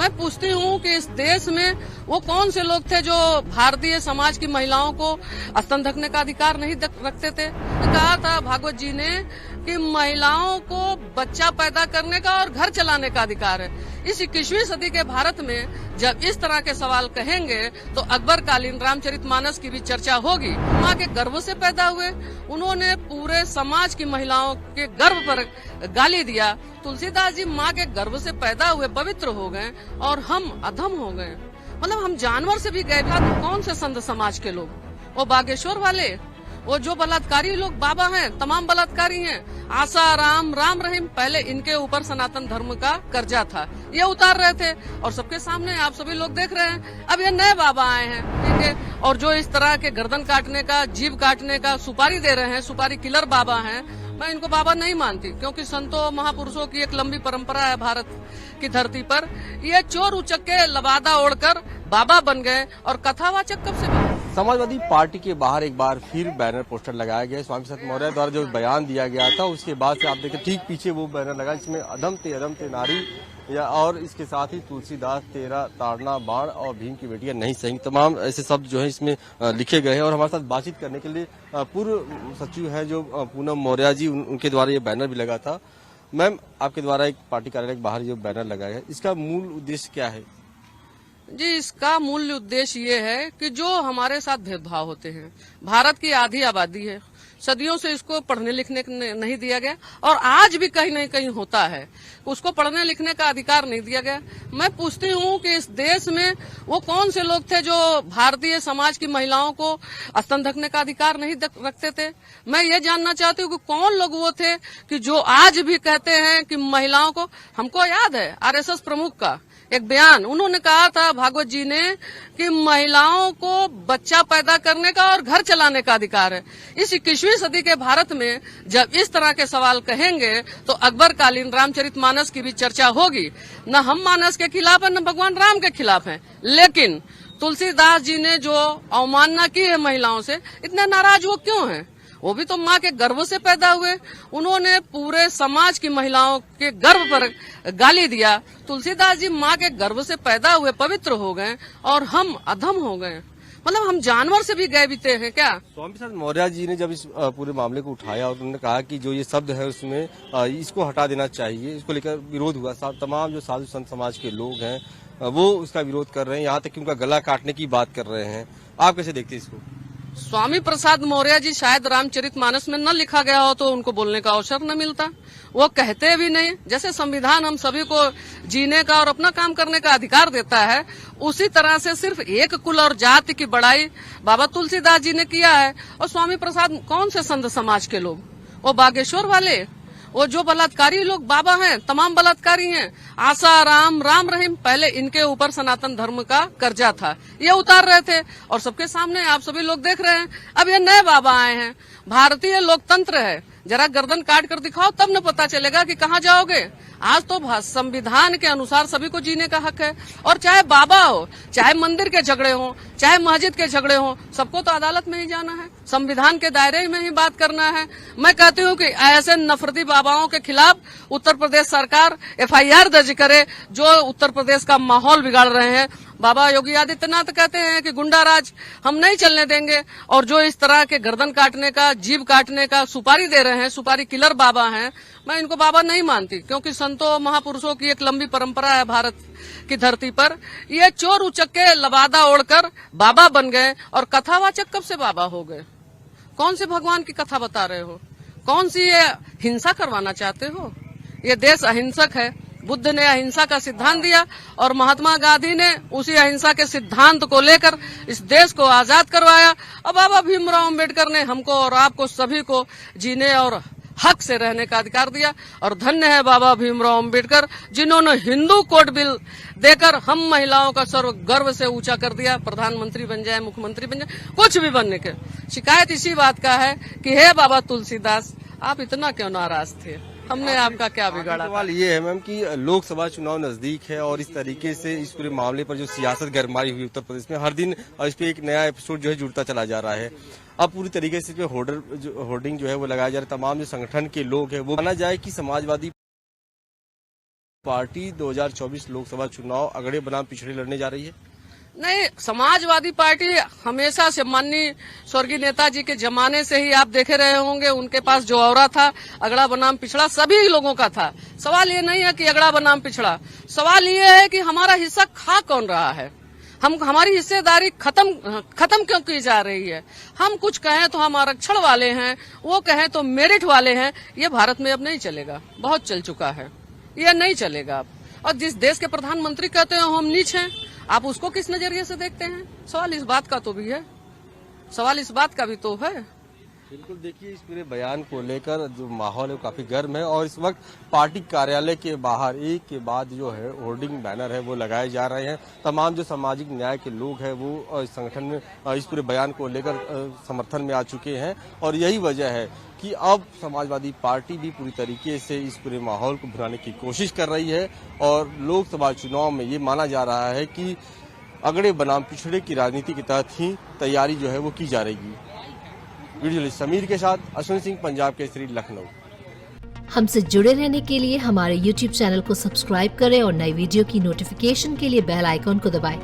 मैं पूछती हूँ कि इस देश में वो कौन से लोग थे जो भारतीय समाज की महिलाओं को स्तन ढकने का अधिकार नहीं रखते थे। कहा था भागवत जी ने कि महिलाओं को बच्चा पैदा करने का और घर चलाने का अधिकार है। इस 21वीं सदी के भारत में जब इस तरह के सवाल कहेंगे तो अकबर कालीन रामचरितमानस की भी चर्चा होगी। माँ के गर्भ से पैदा हुए, उन्होंने पूरे समाज की महिलाओं के गर्भ पर गाली दिया। तुलसीदास जी माँ के गर्भ से पैदा हुए, पवित्र हो गए और हम अधम हो गए। मतलब हम जानवर से भी गए। कौन से संत समाज के लोग, वो बागेश्वर वाले, वो जो बलात्कारी लोग बाबा हैं, तमाम बलात्कारी हैं। आशा राम राम रहीम, पहले इनके ऊपर सनातन धर्म का कर्जा था, ये उतार रहे थे और सबके सामने आप सभी लोग देख रहे हैं। अब ये नए बाबा आए हैं, ठीक है, और जो इस तरह के गर्दन काटने का, जीभ काटने का सुपारी दे रहे हैं, सुपारी किलर बाबा हैं। मैं इनको बाबा नहीं मानती, क्योंकि संतों महापुरुषों की एक लंबी परंपरा है भारत की धरती पर। ये चोर उचक्के लबादा ओढ़कर बाबा बन गए और कथावाचक कब से बने। समाजवादी पार्टी के बाहर एक बार फिर बैनर पोस्टर लगाया गया। स्वामी प्रसाद मौर्य द्वारा जो बयान दिया गया था उसके बाद से आप देखें ठीक पीछे वो बैनर लगा जिसमें अधम ते नारी या और इसके साथ ही तुलसीदास तेरा ताड़ना बाण और भीम की बेटियां नहीं सही, तमाम ऐसे शब्द जो है इसमें लिखे गए हैं। और हमारे साथ बातचीत करने के लिए पूर्व सचिव है जो पूनम मौर्य जी, उनके द्वारा ये बैनर भी लगा था। मैम, आपके द्वारा एक पार्टी कार्यालय के बाहर जो बैनर लगाया है, इसका मूल उद्देश्य क्या है? जी, इसका मूल उद्देश्य ये है कि जो हमारे साथ भेदभाव होते हैं, भारत की आधी आबादी है, सदियों से इसको पढ़ने लिखने नहीं दिया गया और आज भी कहीं न कहीं होता है, उसको पढ़ने लिखने का अधिकार नहीं दिया गया। मैं पूछती हूँ कि इस देश में वो कौन से लोग थे जो भारतीय समाज की महिलाओं को स्तन ढकने का अधिकार नहीं रखते थे। मैं ये जानना चाहती हूँ कि कौन लोग वो थे कि जो आज भी कहते हैं कि महिलाओं को, हमको याद है आरएसएस प्रमुख का एक बयान, उन्होंने कहा था भागवत जी ने कि महिलाओं को बच्चा पैदा करने का और घर चलाने का अधिकार है। इस 21वीं सदी के भारत में जब इस तरह के सवाल कहेंगे तो अकबर कालीन रामचरितमानस की भी चर्चा होगी। न हम मानस के खिलाफ है, न भगवान राम के खिलाफ है, लेकिन तुलसीदास जी ने जो अवमानना की है महिलाओं से, इतने नाराज वो क्यों हैं? वो भी तो माँ के गर्भ से पैदा हुए, उन्होंने पूरे समाज की महिलाओं के गर्भ पर गाली दिया। तुलसीदास जी माँ के गर्भ से पैदा हुए, पवित्र हो गए और हम अधम हो गए। मतलब हम जानवर से भी गए बीते हैं क्या? स्वामी प्रसाद मौर्य जी ने जब इस पूरे मामले को उठाया और उन्होंने कहा कि जो ये शब्द है उसमें इसको हटा देना चाहिए, इसको लेकर विरोध हुआ। तमाम जो साधु संत समाज के लोग हैं वो उसका विरोध कर रहे हैं, यहाँ तक कि उनका गला काटने की बात कर रहे हैं। आप कैसे देखते हैं इसको? स्वामी प्रसाद मौर्य जी शायद रामचरितमानस में न लिखा गया हो तो उनको बोलने का अवसर न मिलता, वो कहते भी नहीं। जैसे संविधान हम सभी को जीने का और अपना काम करने का अधिकार देता है, उसी तरह से सिर्फ एक कुल और जाति की बड़ाई बाबा तुलसीदास जी ने किया है। और स्वामी प्रसाद कौन से संत समाज के लोग, वो बागेश्वर वाले, वो जो बलात्कारी लोग बाबा हैं, तमाम बलात्कारी हैं। आशा राम राम रहीम, पहले इनके ऊपर सनातन धर्म का कर्जा था, ये उतार रहे थे और सबके सामने आप सभी लोग देख रहे हैं। अब ये नए बाबा आए हैं। भारतीय लोकतंत्र है, जरा गर्दन काट कर दिखाओ तब न पता चलेगा कि कहाँ जाओगे। आज तो संविधान के अनुसार सभी को जीने का हक है, और चाहे बाबा हो, चाहे मंदिर के झगड़े हो, चाहे मस्जिद के झगड़े हो, सबको तो अदालत में ही जाना है, संविधान के दायरे में ही बात करना है। मैं कहती हूँ कि ऐसे नफरती बाबाओं के खिलाफ उत्तर प्रदेश सरकार एफआईआर दर्ज करे, जो उत्तर प्रदेश का माहौल बिगाड़ रहे हैं। बाबा योगी आदित्यनाथ कहते हैं कि गुंडा राज हम नहीं चलने देंगे, और जो इस तरह के गर्दन काटने का, जीभ काटने का सुपारी दे रहे हैं, सुपारी किलर बाबा हैं। मैं इनको बाबा नहीं मानती, क्योंकि संतों महापुरुषों की एक लंबी परंपरा है भारत की धरती पर। ये चोर उचक्के लबादा ओढ़कर बाबा बन गए और कथावाचक कब से बाबा हो गए। कौन से भगवान की कथा बता रहे हो? कौन सी ये हिंसा करवाना चाहते हो? ये देश अहिंसक है। बुद्ध ने अहिंसा का सिद्धांत दिया और महात्मा गांधी ने उसी अहिंसा के सिद्धांत को लेकर इस देश को आजाद करवाया। और बाबा भीमराव अम्बेडकर ने हमको और आपको सभी को जीने और हक से रहने का अधिकार दिया। और धन्य है बाबा भीमराव अम्बेडकर, जिन्होंने हिंदू कोड बिल देकर हम महिलाओं का सर्व गर्व से ऊंचा कर दिया। प्रधानमंत्री बन जाए, मुख्यमंत्री बन जाए, कुछ भी बनने के। शिकायत इसी बात का है कि हे बाबा तुलसीदास, आप इतना क्यों नाराज थे? हमने आपका क्या बिगाड़ा? सवाल ये है मैम कि लोकसभा चुनाव नजदीक है और इस तरीके से इस पूरे मामले पर जो सियासत गरमाई हुई उत्तर प्रदेश में, हर दिन इस पे एक नया एपिसोड जो है जुड़ता चला जा रहा है। अब पूरी तरीके से जो होर्डिंग जो है वो लगाया जा रहा है, तमाम जो संगठन के लोग हैं वो माना जाए कि समाजवादी पार्टी 2024 लोकसभा चुनाव अगड़े बनाम पिछड़े लड़ने जा रही है? नहीं, समाजवादी पार्टी हमेशा से माननीय स्वर्गीय नेताजी के जमाने से ही आप देखे रहे होंगे, उनके पास जो औरा था अगड़ा बनाम पिछड़ा सभी लोगों का था। सवाल ये नहीं है कि अगड़ा बनाम पिछड़ा, सवाल ये है कि हमारा हिस्सा खा कौन रहा है, हमारी हिस्सेदारी खत्म क्यों की जा रही है। हम कुछ कहें तो हम आरक्षण वाले हैं, वो कहें तो मेरिट वाले हैं। ये भारत में अब नहीं चलेगा, बहुत चल चुका है, ये नहीं चलेगा अब। और जिस देश के प्रधानमंत्री कहते हैं हम नीच हैं, आप उसको किस नजरिए से देखते हैं? सवाल इस बात का तो भी है, सवाल इस बात का भी तो है। बिल्कुल, देखिए इस पूरे बयान को लेकर जो माहौल है वो काफी गर्म है और इस वक्त पार्टी कार्यालय के बाहर एक के बाद जो है होर्डिंग बैनर है वो लगाए जा रहे हैं। तमाम जो सामाजिक न्याय के लोग हैं वो इस संगठन में इस पूरे बयान को लेकर समर्थन में आ चुके हैं और यही वजह है कि अब समाजवादी पार्टी भी पूरी तरीके से इस पूरे माहौल को भुनाने की कोशिश कर रही है और लोकसभा चुनाव में ये माना जा रहा है कि अगड़े बनाम पिछड़े की राजनीति के तहत ही तैयारी जो है वो की जा रही। वीडियो जर्नलिस्ट समीर के साथ अश्विन सिंह, पंजाब केसरी, लखनऊ। हमसे जुड़े रहने के लिए हमारे YouTube चैनल को सब्सक्राइब करें और नई वीडियो की नोटिफिकेशन के लिए बेल आइकॉन को दबाएं।